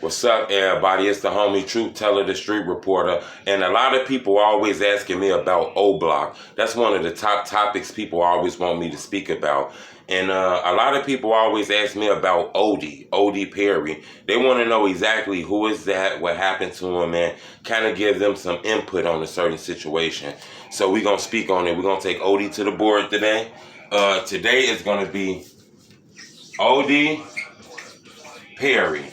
What's up, everybody? It's the homie Truth Teller, the street reporter, and a lot of people always asking me about O Block. That's one of the top topics people always want me to speak about. And a lot of people always ask me about Odee Perry. They want to know exactly who is that, what happened to him, and kind of give them some input on a certain situation. So we're going to speak on it. We're going to take Odee to the board today. Today is going to be Odee Perry.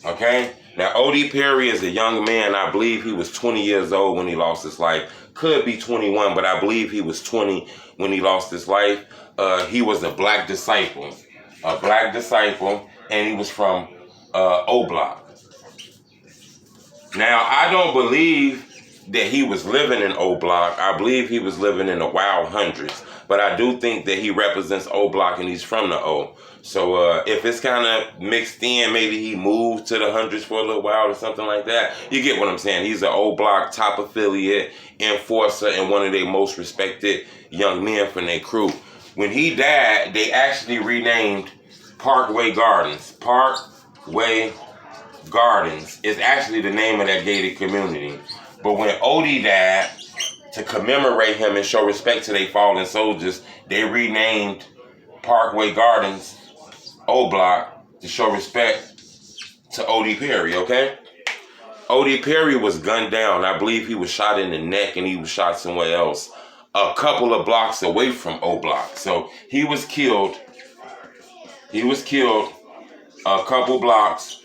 Okay? Now, Odee Perry is a young man. I believe he was 20 years old when he lost his life. Could be 21, but I believe he was 20 when he lost his life. He was a black disciple. And he was from O Block. Now, I don't believe that he was living in O Block. I believe he was living in the wild hundreds. But I do think that he represents O Block and he's from the O. So if it's kind of mixed in, maybe he moved to the hundreds for a little while or something like that. You get what I'm saying? He's an O Block top affiliate, enforcer, and one of their most respected young men from their crew. When he died, they actually renamed Parkway Gardens. Parkway Gardens is actually the name of that gated community. But when Odee died, to commemorate him and show respect to their fallen soldiers, they renamed Parkway Gardens O Block to show respect to Odee Perry, okay? Odee Perry was gunned down. I believe he was shot in the neck and he was shot somewhere else, a couple of blocks away from O Block. So he was killed. He was killed a couple blocks.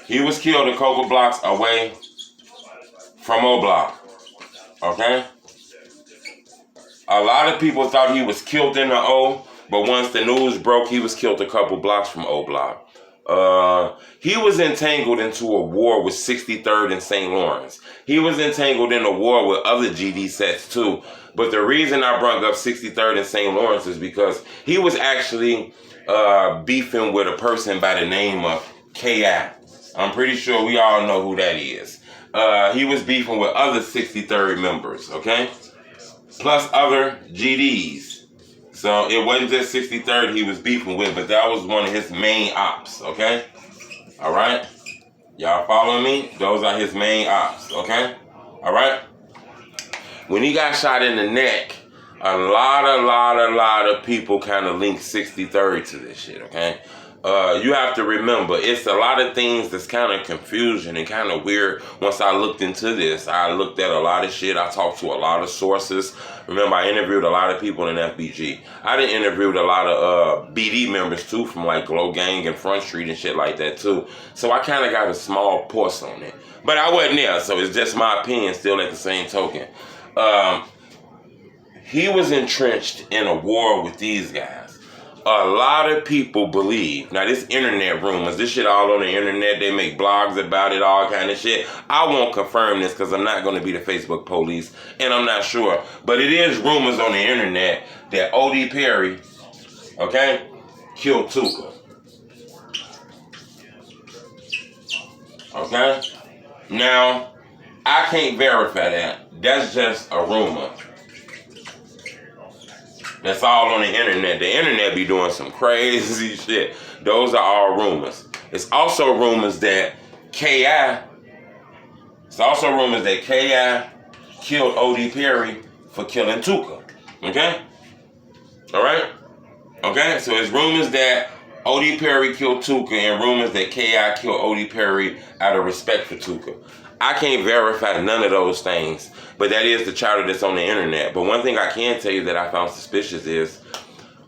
He was killed a couple blocks away from O Block, okay? A lot of people thought he was killed in the O, but once the news broke, he was killed a couple blocks from O Block. He was entangled into a war with 63rd and St. Lawrence. He was entangled in a war with other GD sets too. But the reason I brought up 63rd and St. Lawrence is because he was actually beefing with a person by the name of K.I. I'm pretty sure we all know who that is. He was beefing with other 63rd members, okay? Plus other GDs. So it wasn't just 63rd he was beefing with, but that was one of his main ops, okay? All right? Y'all following me? Those are his main ops, okay? All right? When he got shot in the neck, a lot of people kind of linked 63rd to this shit, okay? You have to remember, it's a lot of things that's kind of confusion and kind of weird. Once I looked into this, I looked at a lot of shit. I talked to a lot of sources. Remember, I interviewed a lot of people in FBG. I done interviewed a lot of BD members too, from like Glow Gang and Front Street and shit like that too. So I kind of got a small pulse on it. But I wasn't there, so it's just my opinion still at the same token. He was entrenched in a war with these guys. A lot of people believe, now this internet rumors, this shit all on the internet, they make blogs about it, all kind of shit. I won't confirm this because I'm not going to be the Facebook police, and I'm not sure. But it is rumors on the internet that Odee Perry, okay, killed Tuka. Okay? Now, I can't verify that. That's just a rumor. That's all on the internet. The internet be doing some crazy shit. Those are all rumors. It's also rumors that K.I. killed Odee Perry for killing Tuka. Okay? Alright? Okay? So it's rumors that Odee Perry killed Tuka and rumors that K.I. killed Odee Perry out of respect for Tuka. I can't verify none of those things, but that is the chatter that's on the internet. But one thing I can tell you that I found suspicious is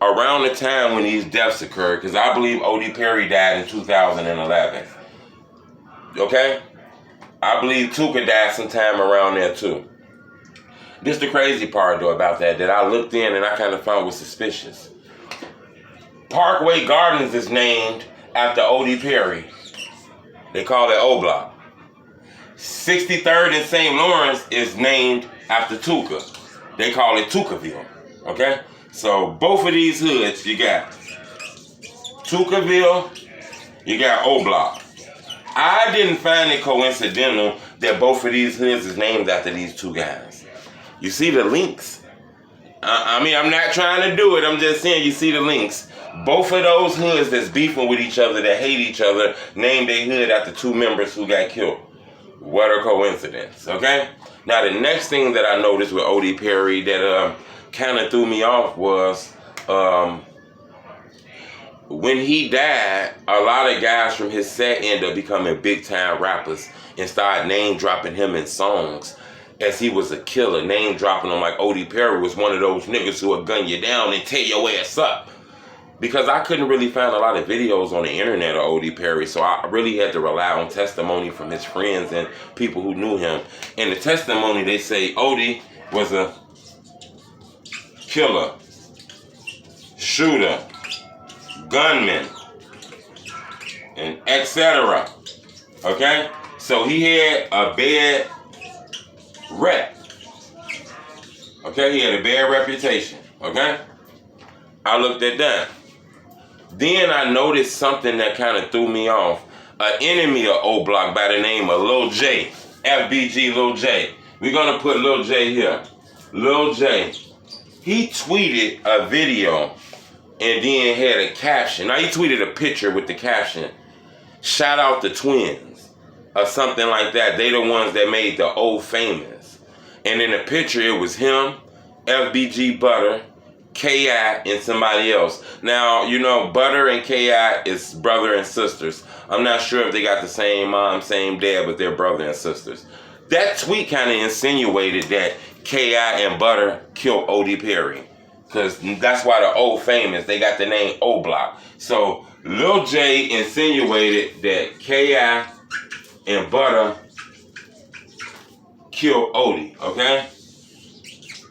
around the time when these deaths occurred, because I believe Odee Perry died in 2011. Okay? I believe Tuka died sometime around there too. This is the crazy part though about that I looked in and I kind of found was suspicious. Parkway Gardens is named after Odee Perry. They call it O Block. 63rd and St. Lawrence is named after Tuka. They call it Tukaville. Okay? So both of these hoods, you got Tukaville, you got O Block. I didn't find it coincidental that both of these hoods is named after these two guys. You see the links? I mean, I'm not trying to do it. I'm just saying you see the links. Both of those hoods that's beefing with each other, that hate each other, named their hood after two members who got killed. What a coincidence, okay? Now, the next thing that I noticed with Odee Perry that kind of threw me off was when he died, a lot of guys from his set ended up becoming big-time rappers and started name-dropping him in songs as he was a killer, name-dropping him like Odee Perry was one of those niggas who would gun you down and tear your ass up. Because I couldn't really find a lot of videos on the internet of Odee Perry, so I really had to rely on testimony from his friends and people who knew him. In the testimony, they say Odee was a killer, shooter, gunman, and etc. Okay? So he had a bad rep. Okay? He had a bad reputation. Okay? I looked at that. Then I noticed something that kind of threw me off. An enemy of O Block by the name of Lil J. FBG Lil J. We're going to put Lil J here. Lil J. He tweeted a video and then had a caption. Now he tweeted a picture with the caption, "Shout out the twins," or something like that. They the ones that made the O famous. And in the picture it was him, FBG Butter, K.I. and somebody else. Now, you know, Butter and K.I. is brother and sisters. I'm not sure if they got the same mom, same dad, but they're brother and sisters. That tweet kind of insinuated that K.I. and Butter killed Odee Perry. Because that's why the O famous. They got the name O Block. So Lil J insinuated that K.I. and Butter killed Odee, okay?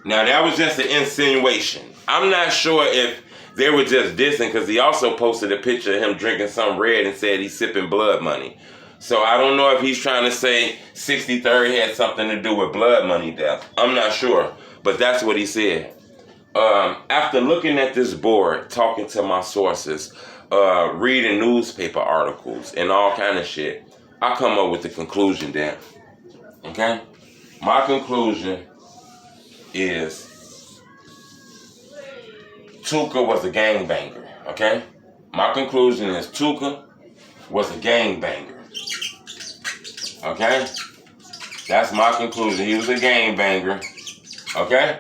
Now that was just an insinuation. I'm not sure if they were just dissing, because he also posted a picture of him drinking some red and said he's sipping blood money. So I don't know if he's trying to say 63rd had something to do with blood money death. I'm not sure, but that's what he said. After looking at this board, talking to my sources, reading newspaper articles and all kind of shit, I come up with the conclusion that, okay? My conclusion is Tuka was a gangbanger, okay? My conclusion is Tuka was a gangbanger, okay? That's my conclusion. He was a gangbanger, okay?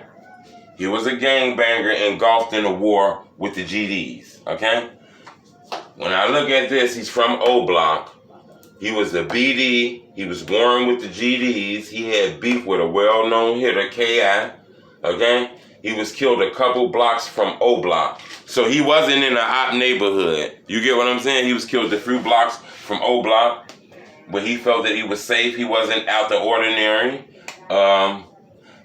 He was a gangbanger engulfed in a war with the GDs, okay? When I look at this, he's from O Block. He was a BD. He was warring with the GDs. He had beef with a well-known hitter, K.I., okay? He was killed a couple blocks from O Block. So he wasn't in an op neighborhood. You get what I'm saying? He was killed a few blocks from O Block, but he felt that he was safe. He wasn't out the ordinary.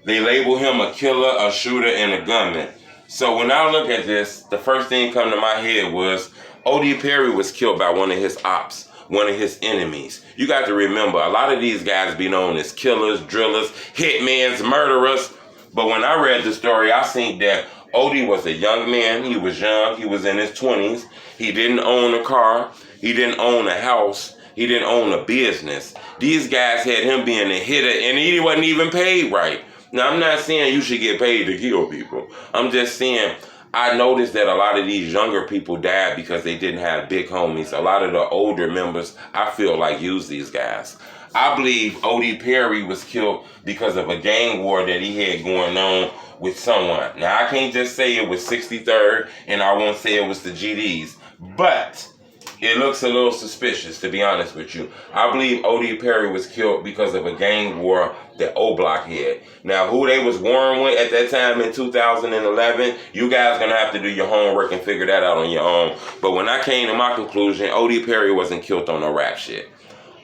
They labeled him a killer, a shooter, and a gunman. So when I look at this, the first thing come to my head was Odee Perry was killed by one of his ops, one of his enemies. You got to remember, a lot of these guys be known as killers, drillers, hitmans, murderers. But when I read the story, I seen that Odee was a young man. He was young. He was in his 20s. He didn't own a car. He didn't own a house. He didn't own a business. These guys had him being a hitter, and he wasn't even paid right. Now, I'm not saying you should get paid to kill people. I'm just saying I noticed that a lot of these younger people died because they didn't have big homies. A lot of the older members, I feel like, use these guys. I believe Odee Perry was killed because of a gang war that he had going on with someone. Now, I can't just say it was 63rd, and I won't say it was the GDs, but it looks a little suspicious, to be honest with you. I believe Odee Perry was killed because of a gang war that O Block had. Now, who they was warring with at that time in 2011, you guys gonna have to do your homework and figure that out on your own. But when I came to my conclusion, Odee Perry wasn't killed on no rap shit.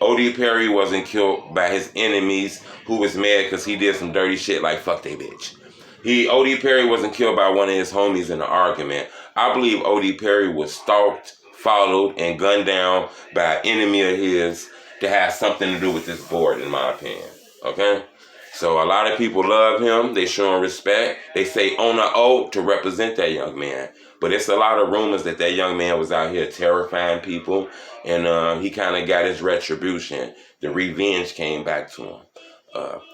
Odee Perry wasn't killed by his enemies who was mad because he did some dirty shit like fuck they bitch. Odee Perry wasn't killed by one of his homies in an argument. I believe Odee Perry was stalked, followed, and gunned down by an enemy of his to have something to do with this board, in my opinion. Okay? So a lot of people love him. They show him respect. They say on the O to represent that young man. But it's a lot of rumors that that young man was out here terrifying people, and he kind of got his retribution. The revenge came back to him,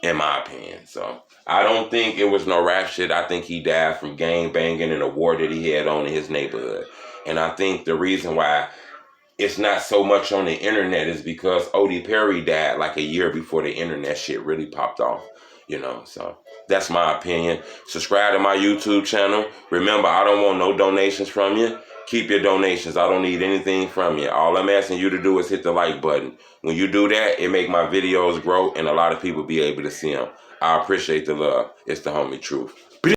in my opinion. So I don't think it was no rap shit. I think he died from gang banging and a war that he had on in his neighborhood. And I think the reason why it's not so much on the internet is because Odee Perry died like a year before the internet shit really popped off. You know, so that's my opinion. Subscribe to my YouTube channel. Remember, I don't want no donations from you. Keep your donations. I don't need anything from you. All I'm asking you to do is hit the like button. When you do that, it make my videos grow and a lot of people be able to see them. I appreciate the love. It's the homie truth.